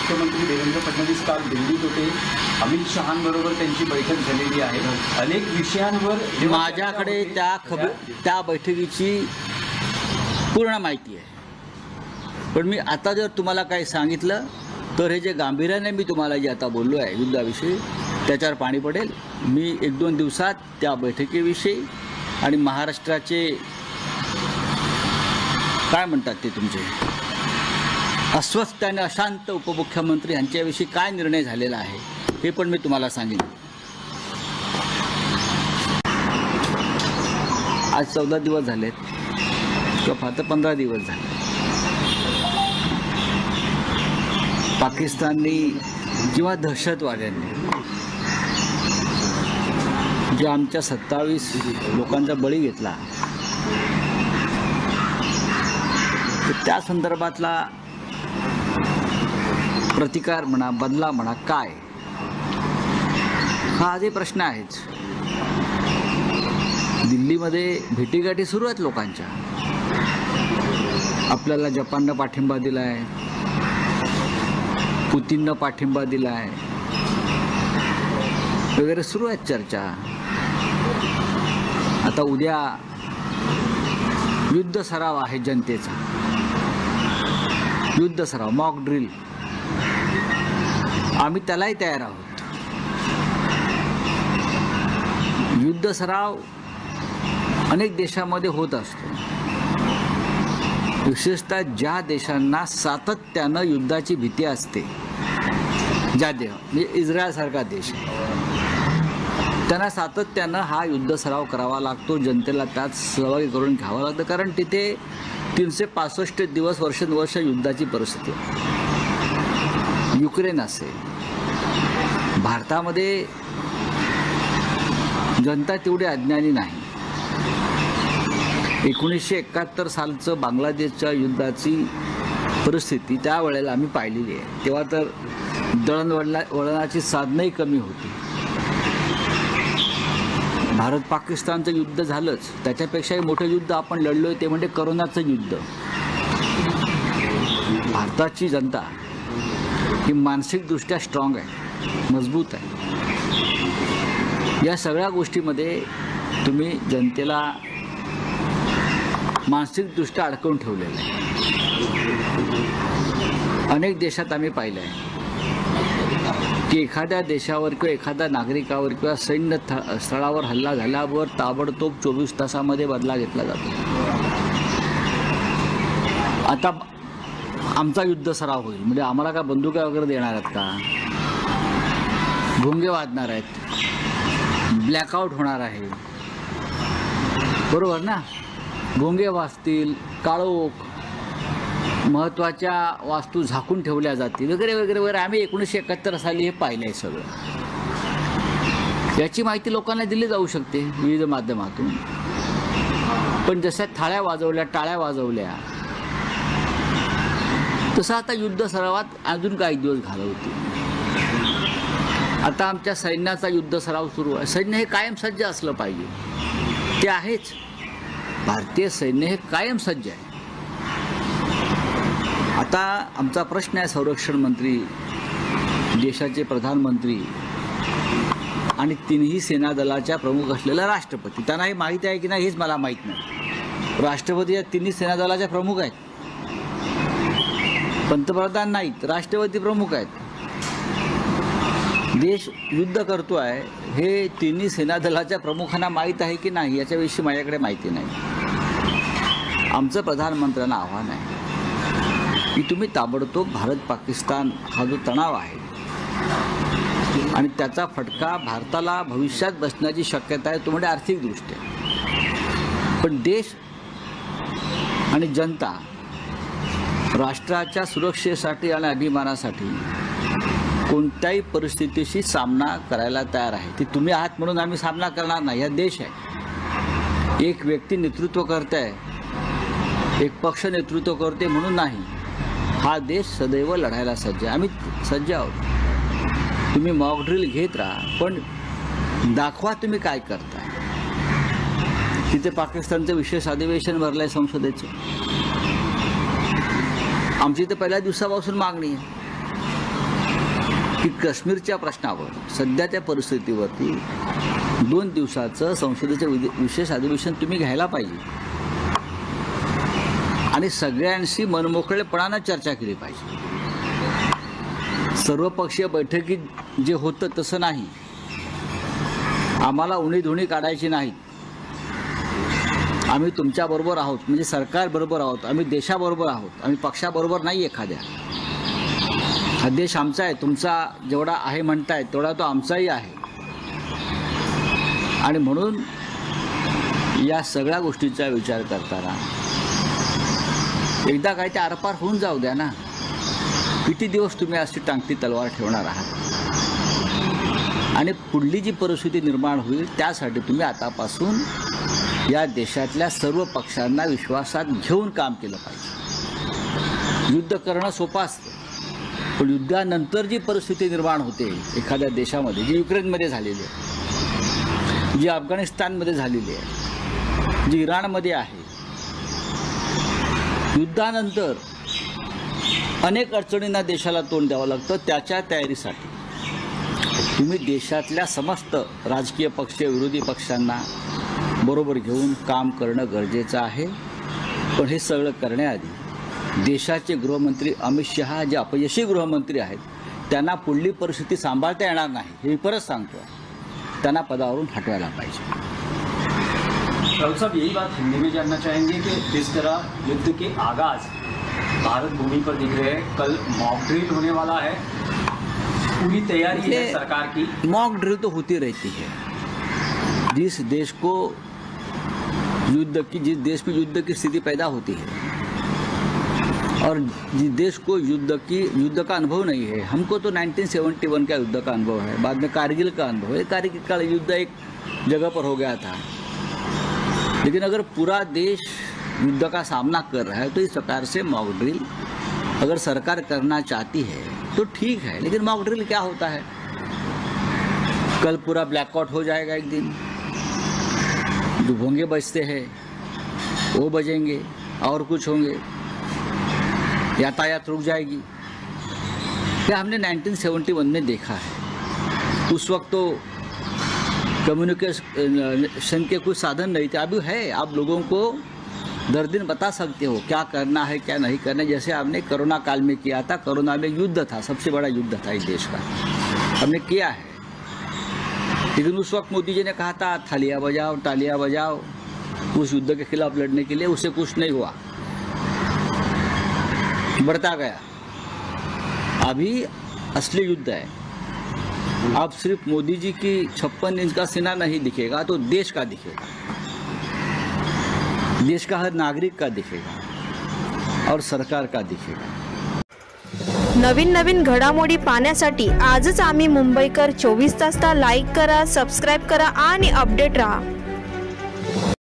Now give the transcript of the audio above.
मुख्यमंत्री देवेंद्र फडणवीस काल दिल्लीत होते. अमित शहांबरोबर त्यांची बैठक झालेली आहे. अनेक विषयांवर माझ्याकडे त्या बैठकीची पूर्ण माहिती आहे. पण मी आता जर तुम्हाला काही सांगितलं तर हे जे गांभीर्याने मी तुम्हाला जे आता बोललो आहे युद्धाविषयी त्याच्यावर पाणी पडेल. मी 1-2 दिवसात त्या बैठकीविषयी आणि महाराष्ट्राचे काय म्हणतात ते तुमचे अस्वस्थ आणि अशांत उपमुख्यमंत्री यांच्याविषयी काय निर्णय झालेला आहे हे पण मी तुम्हाला सांगेन. आज 14 दिवस झालेत किंवा फार 15 दिवस झाले. पाकिस्ताननी किंवा दहशतवाद्यांनी जे आमच्या 27 लोकांचा बळी घेतला तर त्या संदर्भातला प्रतिकार म्हणा बदला म्हणा काय हा आधी प्रश्न आहेच. दिल्लीमध्ये भेटीगाठी सुरू आहेत लोकांच्या. आपल्याला जपाननं पाठिंबा दिला आहे, पुतीननं पाठिंबा दिला आहे वगैरे सुरू आहेत चर्चा. आता उद्या युद्ध सराव आहे जनतेचा, युद्ध सराव मॉक ड्रिल. आम्ही त्यालाही तयार आहोत. युद्ध सराव अनेक देशामध्ये होत असतो, विशेषतः ज्या देशांना सातत्यानं युद्धाची भीती असते, ज्या देश म्हणजे इस्रायलसारखा देश त्यांना सातत्यानं हा युद्ध सराव करावा लागतो. जनतेला त्यात सहभागी करून घ्यावं लागतं कारण तिथे 365 दिवस वर्षानुवर्ष युद्धाची परिस्थिती. युक्रेन असेल, भारतामध्ये जनता तेवढी अज्ञानी नाही. 1971 सालचं बांगलादेशच्या युद्धाची परिस्थिती त्यावेळेला आम्ही पाहिलेली आहे. तेव्हा तर दळणवळणाची साधनंही कमी होती. भारत पाकिस्तानचं युद्ध झालंच, त्याच्यापेक्षाही मोठं युद्ध आपण लढलोय ते म्हणजे करोनाचं युद्ध. भारताची जनता ही मानसिकदृष्ट्या स्ट्रॉंग आहे, मजबूत आहे. या सगळ्या गोष्टीमध्ये तुम्ही जनतेला मानसिकदृष्ट्या अडकवून ठेवलेलं आहे. अनेक देशात आम्ही पाहिलं आहे की एखाद्या देशावर किंवा एखाद्या नागरिकावर किंवा सैन्य स्थळावर हल्ला झाल्यावर ताबडतोब 24 तासामध्ये बदला घेतला जातो. आता आमचा युद्ध सराव होईल म्हणजे आम्हाला काय बंदुका वगैरे देणार आहेत का? भुंगे वाजणार आहेत, ब्लॅकआउट होणार आहे, बरोबर ना? भोंगे वाजतील, काळोख, महत्त्वाच्या वास्तू झाकून ठेवल्या जातील वगैरे वगैरे वगैरे. आम्ही 1971 साली हे पाहिलं आहे सगळं. याची माहिती लोकांना दिली जाऊ शकते विविध माध्यमातून. पण जशा थाळ्या वाजवल्या, टाळ्या वाजवल्या, तसं आता युद्ध सरावात अजून काही दिवस घालवतील. आता आमच्या सैन्याचा युद्ध सराव सुरू आहे. सैन्य हे कायम सज्ज असलं पाहिजे, ते आहेच. भारतीय सैन्य हे कायम सज्ज आहे. आता आमचा प्रश्न आहे संरक्षण मंत्री, देशाचे प्रधानमंत्री आणि तिन्ही सेना दलाच्या प्रमुख असलेला राष्ट्रपती. त्यांना हे माहीत आहे की नाही हेच मला माहीत नाही. राष्ट्रपती या तिन्ही सेना दलाच्या प्रमुख आहेत, पंतप्रधान नाहीत, राष्ट्रपती प्रमुख आहेत. देश युद्ध करतो आहे हे तिन्ही सेना दलाच्या प्रमुखांना माहीत आहे की नाही याच्याविषयी माझ्याकडे माहिती नाही. आमचं प्रधानमंत्र्यांना आव्हान आहे की तुम्ही ताबडतोब भारत पाकिस्तान हा जो तणाव आहे आणि त्याचा फटका भारताला भविष्यात बसण्याची शक्यता आहे तो म्हणजे आर्थिकदृष्ट्या. पण देश आणि जनता राष्ट्राच्या सुरक्षेसाठी आणि अभिमानासाठी कोणत्याही परिस्थितीशी सामना करायला तयार आहे. ती तुम्ही आहात म्हणून आम्ही सामना करणार नाही. हा देश आहे, एक व्यक्ती नेतृत्व करते आहे, एक पक्ष नेतृत्व करते म्हणून नाही. हा देश सदैव लढायला सज्ज आहे. आम्ही सज्ज आहोत. तुम्ही मॉक ड्रिल घेत राहा पण दाखवा तुम्ही काय करताय. तिथे पाकिस्तानचं विशेष अधिवेशन भरलं आहे संसदेचं. आमची तर पहिल्या दिवसापासून मागणी आहे की काश्मीरच्या प्रश्नावर सध्याच्या परिस्थितीवरती 2 दिवसाचं संसदेचं विशेष अधिवेशन तुम्ही घ्यायला पाहिजे आणि सगळ्यांशी मनमोकळेपणानं चर्चा केली पाहिजे. सर्वपक्षीय बैठकीत जे होतं तसं नाही. आम्हाला उणीधुणी काढायची नाही. आम्ही तुमच्याबरोबर आहोत, म्हणजे सरकारबरोबर आहोत, आम्ही देशाबरोबर आहोत, आम्ही पक्षाबरोबर नाही एखाद्या. हा देश आमचा आहे. तुमचा जेवढा आहे म्हणताय तेवढा तो आमचाही आहे. आणि म्हणून या सगळ्या गोष्टीचा विचार करताना एकदा काय ते आरपार होऊन जाऊ द्या ना. किती दिवस तुम्ही अशी टांगती तलवार ठेवणार आहात? आणि पुढली जी परिस्थिती निर्माण होईल त्यासाठी तुम्ही आतापासून या देशातल्या सर्व पक्षांना विश्वासात घेऊन काम केलं पाहिजे. युद्ध करणं सोपं असतं, पण युद्धानंतर जी परिस्थिती निर्माण होते एखाद्या देशामध्ये, जी युक्रेनमध्ये झालेली आहे, जी अफगाणिस्तानमध्ये झालेली आहे, जी इराणमध्ये आहे, युद्धानंतर अनेक अडचणींना देशाला तोंड द्यावं लागतं. त्याच्या तयारीसाठी तुम्ही देशातल्या समस्त राजकीय पक्ष, विरोधी पक्षांना बरोबर घेऊन काम करणं गरजेचं आहे. पण हे सगळं करण्याआधी देशाचे गृहमंत्री अमित शहा जे अपयशी गृहमंत्री आहेत त्यांना पुढली परिस्थिती सांभाळता येणार नाही, हे परत सांगतो. त्यांना पदावरून हटवायला पाहिजे. राहुल साहब, यही बात हिंदी में जानना चाहेंगे कि जिस तरह युद्ध के आगाज भारत भूमि पर दिख रहे हैं, कल मॉक ड्रिल होने वाला है, पूरी तैयारी है सरकार की. मॉक ड्रिल तो होती रहती है. जिस देश में युद्ध की स्थिति पैदा होती है और जिस देश को युद्ध का अनुभव नहीं है. हमको तो 1971 का युद्ध का अनुभव है, बाद में कारगिल का अनुभव है. कारगिल का युद्ध एक जगह पर हो गया था, लेकिन अगर पूरा देश युद्ध का सामना कर रहा है तो इस प्रकार से मॉक ड्रिल अगर सरकार करना चाहती है तो ठीक है. लेकिन मॉक ड्रिल क्या होता है? कल पूरा ब्लैकआउट हो जाएगा एक दिन, जो भोंगे बजते हैं वो बजेंगे और कुछ होंगे, यातायात रुक जाएगी. ये हमने 1971 में देखा है. उस वक्त तो कम्युनिकेशन के कुछ साधन नहीं थे. अभी है, आप लोगों को दर दिन बता सकते हो क्या करना है क्या नहीं करना है. जैसे आपने कोरोना काल में किया था. कोरोना में युद्ध था, सबसे बड़ा युद्ध था इस देश का, हमने किया है. लेकिन उस वक्त मोदी जी ने कहा था थालियां बजाओ तालियां बजाओ उस युद्ध के खिलाफ लड़ने के लिए. उससे कुछ नहीं हुआ, बढ़ता गया. अभी असली युद्ध है. अब सिर्फ मोदी जी की 56 इंच का सीना नहीं दिखेगा, तो देश का दिखेगा, देश का हर नागरिक का दिखेगा और सरकार का दिखेगा. नवीन घडामोडी पाहण्यासाठी आजच आम्ही मुंबईकर 24 तासला लाईक करा, सबस्क्राईब करा आणि अपडेट रहा.